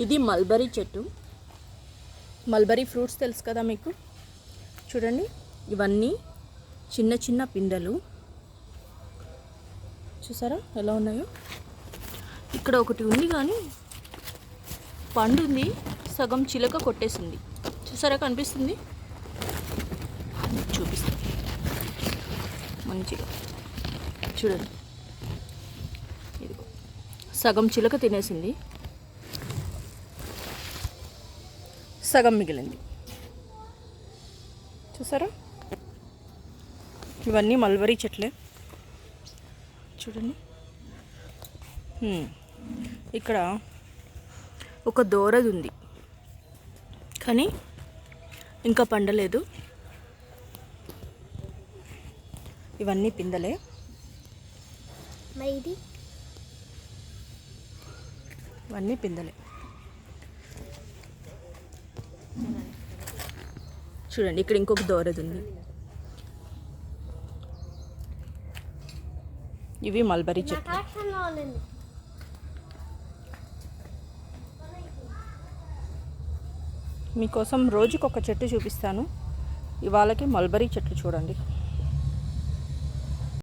ఇది మల్బరీ చెట్టు. Mulberry fruits తెలుసు కదా మీకు. చూడండి, ఇవన్నీ చిన్న చిన్న పిందెలు. చూసారా ఎలా ఉన్నాయో. ఇక్కడ ఒకటి ఉంది కానీ పండు ఉంది, సగం చిలక కొట్టేసింది. చూసారా, కనిపిస్తుంది. చూపిస్తుంది మంచిగా. చూడండి, ఇదిగో సగం చిలక తినేసింది, సగం మిగిలింది. చూసారా, ఇవన్నీ మల్బరీ చెట్లే. చూడండి, ఇక్కడ ఒక దోరది ఉంది కానీ ఇంకా పండలేదు. ఇవన్నీ పిందలే. ఇవన్నీ పిందలే. చూడండి, ఇక్కడ ఇంకొక దోరది ఉంది. ఇవి మల్బరీ చెట్లు. మీకోసం రోజుకొక చెట్టు చూపిస్తాను. ఇవాళకి మల్బరీ చెట్లు చూడండి.